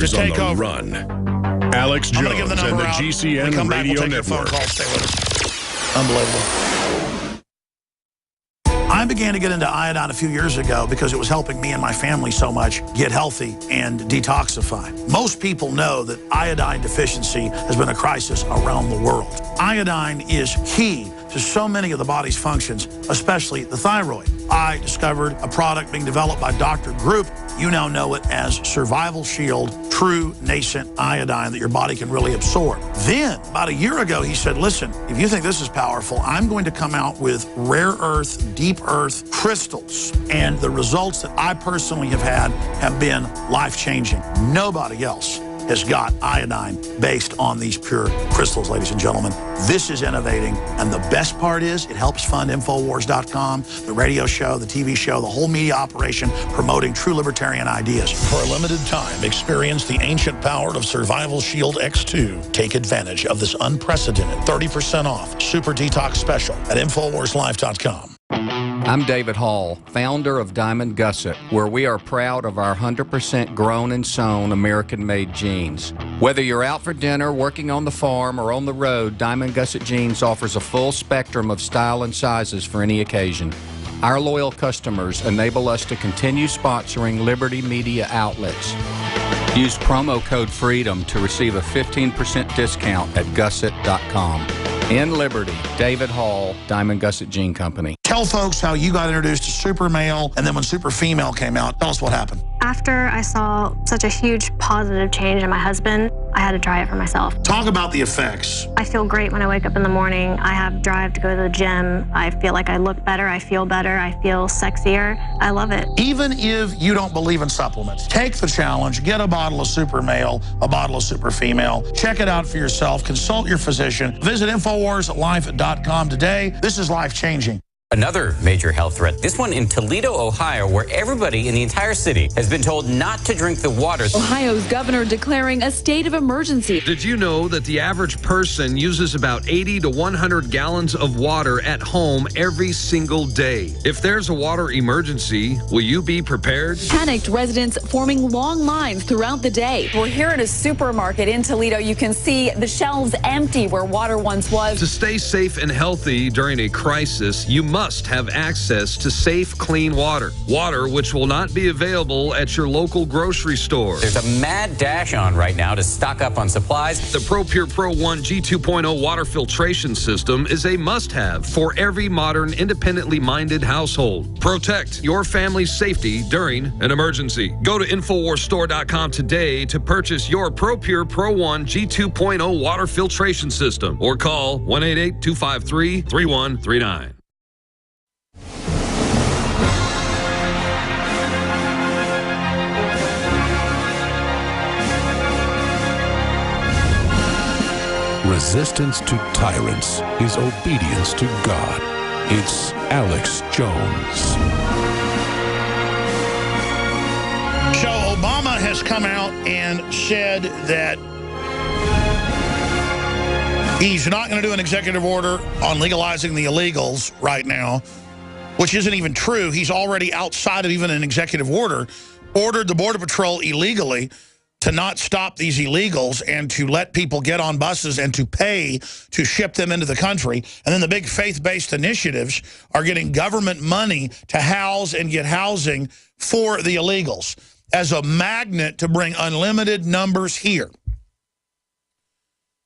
Hours on the Run. Alex Jones and the GCN Radio Network. Stay with us. Unbelievable. I began to get into iodine a few years ago because it was helping me and my family so much get healthy and detoxify. Most people know that iodine deficiency has been a crisis around the world. Iodine is key to so many of the body's functions, especially the thyroid. I discovered a product being developed by Dr. Group. You now know it as Survival Shield True Nascent Iodine that your body can really absorb. Then, about a year ago, he said, listen, if you think this is powerful, I'm going to come out with rare earth, deep earth crystals. And the results that I personally have had have been life-changing. Nobody else has got iodine based on these pure crystals, ladies and gentlemen. This is innovating, and the best part is it helps fund Infowars.com, the radio show, the TV show, the whole media operation promoting true libertarian ideas. For a limited time, experience the ancient power of Survival Shield X2. Take advantage of this unprecedented 30% off super detox special at InfoWarsLife.com. I'm David Hall, founder of Diamond Gusset, where we are proud of our 100% grown and sewn American-made jeans. Whether you're out for dinner, working on the farm, or on the road, Diamond Gusset Jeans offers a full spectrum of style and sizes for any occasion. Our loyal customers enable us to continue sponsoring Liberty Media outlets. Use promo code FREEDOM to receive a 15% discount at gusset.com. In Liberty, David Hall, Diamond Gusset Jean Company. Tell folks how you got introduced to Super Male, and then when Super Female came out, tell us what happened. After I saw such a huge positive change in my husband, I had to try it for myself. Talk about the effects. I feel great when I wake up in the morning. I have drive to go to the gym. I feel like I look better. I feel better. I feel sexier. I love it. Even if you don't believe in supplements, take the challenge. Get a bottle of Super Male, a bottle of Super Female. Check it out for yourself. Consult your physician. Visit InfoWarsLife.com today. This is life-changing. Another major health threat, this one in Toledo, Ohio, where everybody in the entire city has been told not to drink the water. Ohio's governor declaring a state of emergency. Did you know that the average person uses about 80 to 100 gallons of water at home every single day? If there's a water emergency, will you be prepared? Panicked residents forming long lines throughout the day. We're here at a supermarket in Toledo. You can see the shelves empty where water once was. To stay safe and healthy during a crisis, you must have access to safe, clean water. Water which will not be available at your local grocery store. There's a mad dash on right now to stock up on supplies. The ProPure Pro 1 G2.0 water filtration system is a must-have for every modern, independently minded household. Protect your family's safety during an emergency. Go to InfoWarsStore.com today to purchase your ProPure Pro 1 G2.0 water filtration system or call 1-888-253-3139. Resistance to tyrants is obedience to God. It's Alex Jones. So Obama has come out and said that he's not going to do an executive order on legalizing the illegals right now, which isn't even true. He's already outside of even an executive order, ordered the Border Patrol illegally to not stop these illegals and to let people get on buses and to pay to ship them into the country. And then the big faith-based initiatives are getting government money to house and get housing for the illegals as a magnet to bring unlimited numbers here.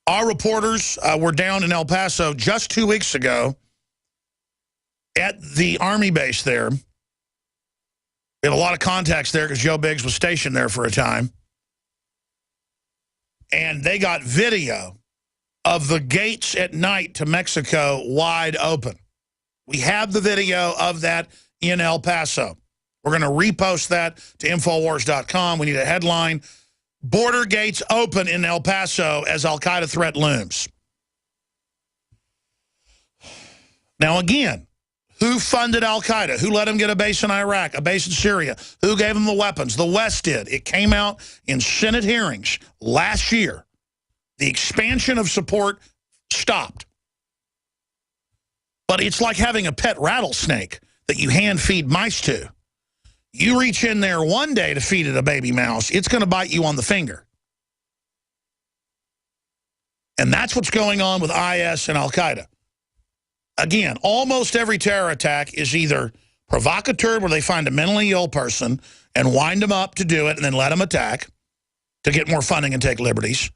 Our reporters were down in El Paso just 2 weeks ago at the Army base there. We have a lot of contacts there because Joe Biggs was stationed there for a time. And they got video of the gates at night to Mexico wide open. We have the video of that in El Paso. We're going to repost that to Infowars.com. We need a headline, border gates open in El Paso as Al-Qaeda threat looms. Now again, who funded Al-Qaeda? Who let them get a base in Iraq, a base in Syria? Who gave them the weapons? The West did. It came out in Senate hearings last year. The expansion of support stopped. But it's like having a pet rattlesnake that you hand feed mice to. You reach in there one day to feed it a baby mouse, it's going to bite you on the finger. And that's what's going on with IS and Al-Qaeda. Again, almost every terror attack is either provocateur, where they find a mentally ill person and wind them up to do it and then let them attack to get more funding and take liberties.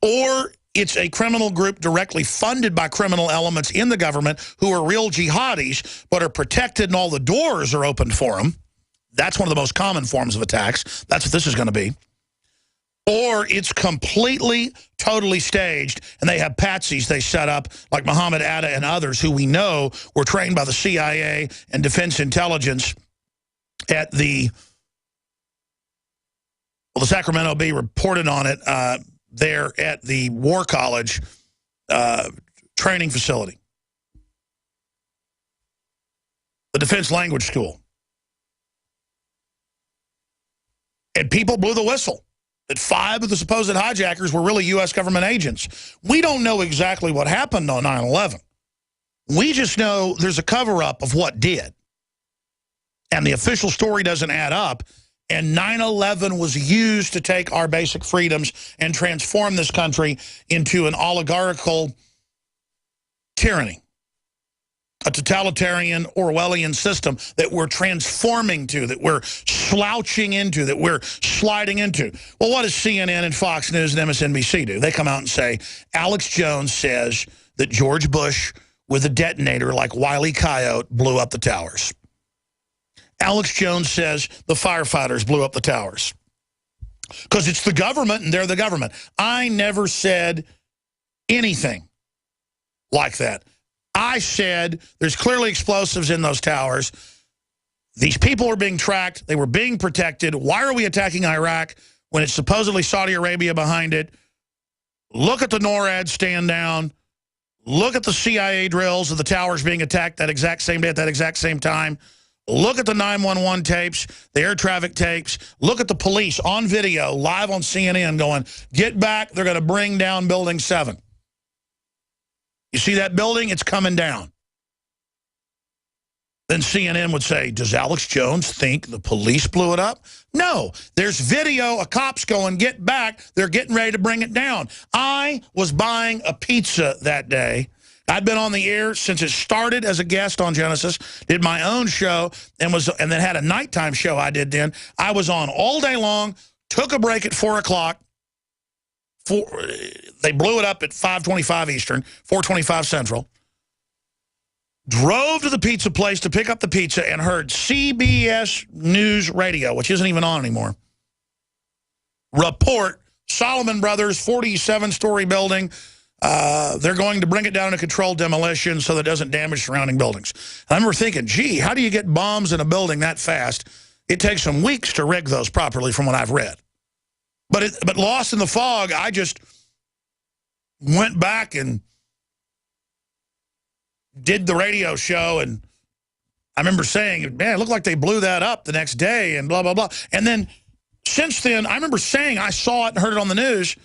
Or it's a criminal group directly funded by criminal elements in the government who are real jihadis but are protected and all the doors are open for them. That's one of the most common forms of attacks. That's what this is going to be. Or it's completely, totally staged, and they have patsies they set up, like Muhammad Atta and others, who we know were trained by the CIA and Defense Intelligence at the, well, the Sacramento Bee reported on it there at the War College training facility, the Defense Language School. And people blew the whistle that 5 of the supposed hijackers were really U.S. government agents. We don't know exactly what happened on 9/11. We just know there's a cover-up of what did. And the official story doesn't add up. And 9/11 was used to take our basic freedoms and transform this country into an oligarchical tyranny, a totalitarian Orwellian system that we're transforming to, that we're slouching into, that we're sliding into. Well, what does CNN and Fox News and MSNBC do? They come out and say, Alex Jones says that George Bush with a detonator like Wile E. Coyote blew up the towers. Alex Jones says the firefighters blew up the towers. Because it's the government and they're the government. I never said anything like that. I said there's clearly explosives in those towers. These people are being tracked. They were being protected. Why are we attacking Iraq when it's supposedly Saudi Arabia behind it? Look at the NORAD stand down. Look at the CIA drills of the towers being attacked that exact same day at that exact same time. Look at the 911 tapes, the air traffic tapes. Look at the police on video, live on CNN going, get back, they're going to bring down Building 7. You see that building? It's coming down. Then CNN would say, does Alex Jones think the police blew it up? No. There's video of cops going, get back. They're getting ready to bring it down. I was buying a pizza that day. I'd been on the air since it started as a guest on Genesis, did my own show, and then had a nighttime show I did then. I was on all day long, took a break at 4 o'clock. They blew it up at 5:25 Eastern, 4:25 Central. Drove to the pizza place to pick up the pizza and heard CBS News Radio, which isn't even on anymore, report Solomon Brothers, 47-story building. They're going to bring it down to controlled demolition so that it doesn't damage surrounding buildings. And I remember thinking, gee, how do you get bombs in a building that fast? It takes some weeks to rig those properly from what I've read. But lost in the fog, I just went back and did the radio show, and I remember saying, man, it looked like they blew that up the next day and blah, blah, blah. And then since then, I remember saying I saw it and heard it on the news.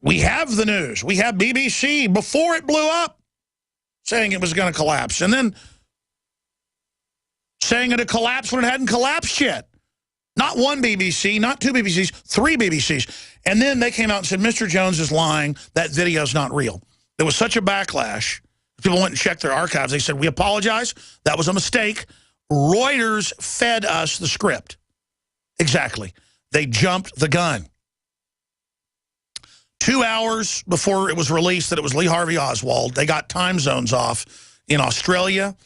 We have the news. We have BBC before it blew up saying it was going to collapse. And then saying it had collapsed when it hadn't collapsed yet. Not one BBC, not 2 BBCs, 3 BBCs. And then they came out and said, Mr. Jones is lying. That video's not real. There was such a backlash. People went and checked their archives. They said, we apologize. That was a mistake. Reuters fed us the script. Exactly. They jumped the gun. 2 hours before it was released that it was Lee Harvey Oswald, they got time zones off in Australia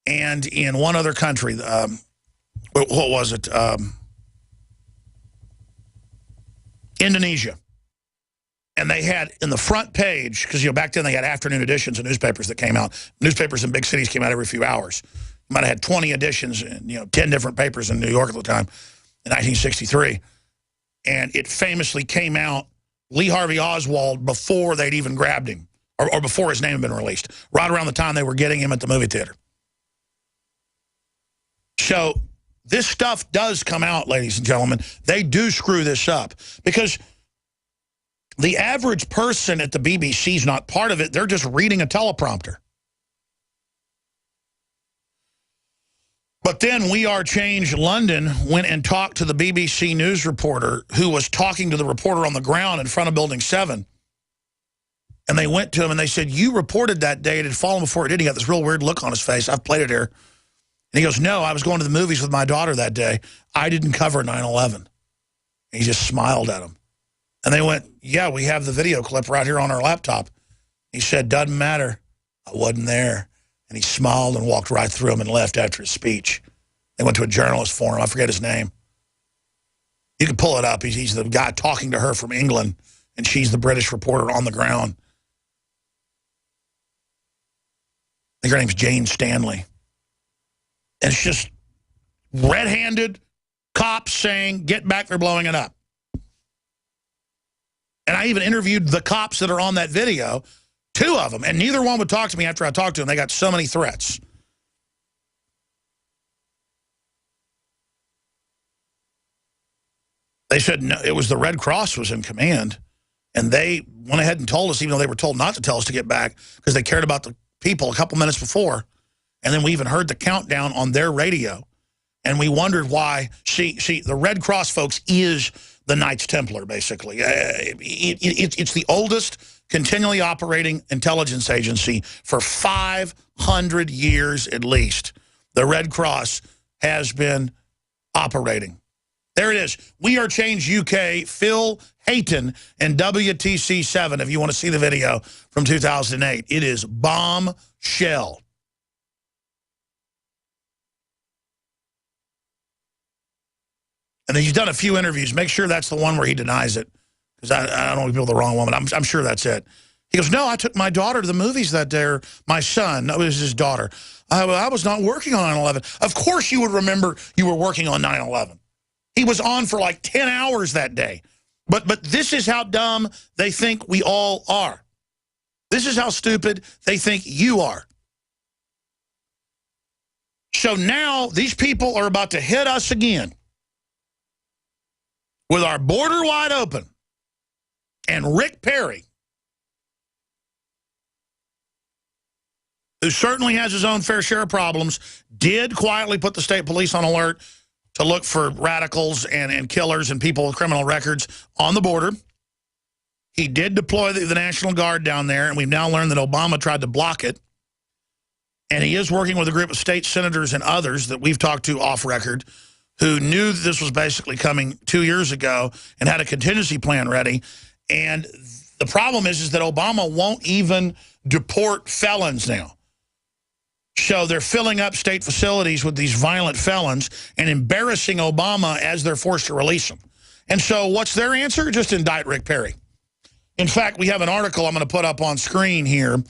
and in one other country. What was it? Indonesia. And they had in the front page, because back then they had afternoon editions of newspapers that came out. Newspapers in big cities came out every few hours. You might have had 20 editions and 10 different papers in New York at the time in 1963. And it famously came out Lee Harvey Oswald before they'd even grabbed him, or before his name had been released, right around the time they were getting him at the movie theater. So this stuff does come out, ladies and gentlemen. They do screw this up because the average person at the BBC is not part of it. They're just reading a teleprompter. But then We Are Change London went and talked to the BBC news reporter who was talking to the reporter on the ground in front of Building 7. And they went to him and they said, you reported that day. It had fallen before it did. He got this real weird look on his face. I've played it here. And he goes, no, I was going to the movies with my daughter that day. I didn't cover 9/11. He just smiled at him. And they went, yeah, we have the video clip right here on our laptop. He said, doesn't matter. I wasn't there. And he smiled and walked right through him and left after his speech. They went to a journalist forum. I forget his name. You can pull it up. He's the guy talking to her from England, and she's the British reporter on the ground. I think her name's Jane Stanley. And it's just red-handed cops saying, get back, they're blowing it up. And I even interviewed the cops that are on that video, 2 of them, and neither one would talk to me after I talked to them. They got so many threats. They said no, it was the Red Cross was in command, and they went ahead and told us, even though they were told not to tell us to get back, because they cared about the people a couple minutes before. And then we even heard the countdown on their radio, and we wondered why. The Red Cross, folks, is the Knights Templar, basically. It's the oldest continually operating intelligence agency for 500 years at least. The Red Cross has been operating. There it is. We Are Change UK, Phil Hayton, and WTC7, if you want to see the video from 2008. It is bombshell. And then he's done a few interviews. Make sure that's the one where he denies it, because I don't want people the wrong one, but I'm sure that's it. He goes, no, I took my daughter to the movies that day, or my son. No, it was his daughter. I was not working on 9/11. Of course you would remember you were working on 9/11. He was on for like 10 hours that day. But this is how dumb they think we all are. This is how stupid they think you are. So now these people are about to hit us again with our border wide open. And Rick Perry, who certainly has his own fair share of problems, did quietly put the state police on alert to look for radicals and killers and people with criminal records on the border. He did deploy the National Guard down there, and we've now learned that Obama tried to block it. And he is working with a group of state senators and others that we've talked to off record who knew that this was basically coming 2 years ago and had a contingency plan ready. And the problem is that Obama won't even deport felons now. So they're filling up state facilities with these violent felons and embarrassing Obama as they're forced to release them. And so what's their answer? Just indict Rick Perry. In fact, we have an article I'm going to put up on screen here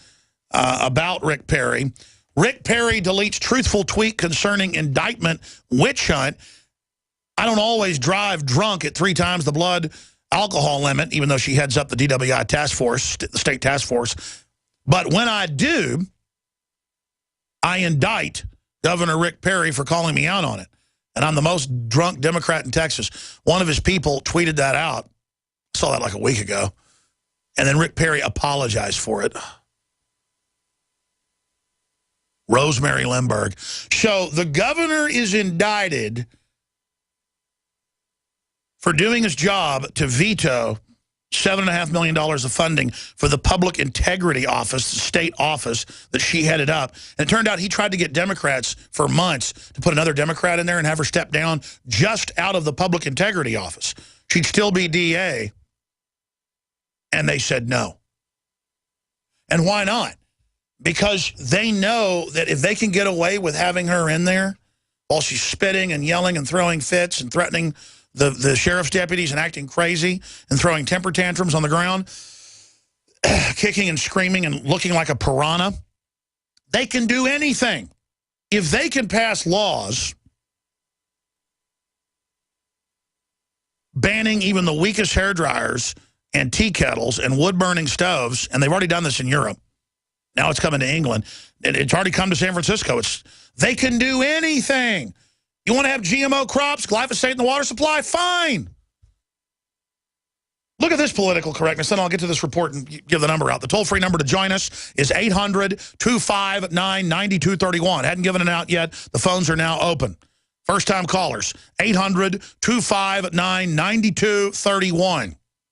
about Rick Perry. Rick Perry deletes truthful tweet concerning indictment witch hunt. I don't always drive drunk at 3 times the blood alcohol limit, even though she heads up the DWI task force, the state task force. But when I do, I indict Governor Rick Perry for calling me out on it. And I'm the most drunk Democrat in Texas. One of his people tweeted that out. I saw that like a week ago. And then Rick Perry apologized for it. Rosemary Limburg. So the governor is indicted for doing his job to veto $7.5 million of funding for the Public Integrity Office, the state office that she headed up. And it turned out he tried to get Democrats for months to put another Democrat in there and have her step down just out of the Public Integrity Office. She'd still be DA. And they said no. And why not? Because they know that if they can get away with having her in there while she's spitting and yelling and throwing fits and threatening the sheriff's deputies and acting crazy and throwing temper tantrums on the ground, kicking and screaming and looking like a piranha, they can do anything. If they can pass laws banning even the weakest hairdryers and tea kettles and wood-burning stoves, and they've already done this in Europe. Now it's coming to England. It's already come to San Francisco. They can do anything. You want to have GMO crops, glyphosate in the water supply? Fine. Look at this political correctness. Then I'll get to this report and give the number out. The toll-free number to join us is 800-259-9231. Hadn't given it out yet. The phones are now open. First-time callers, 800-259-9231.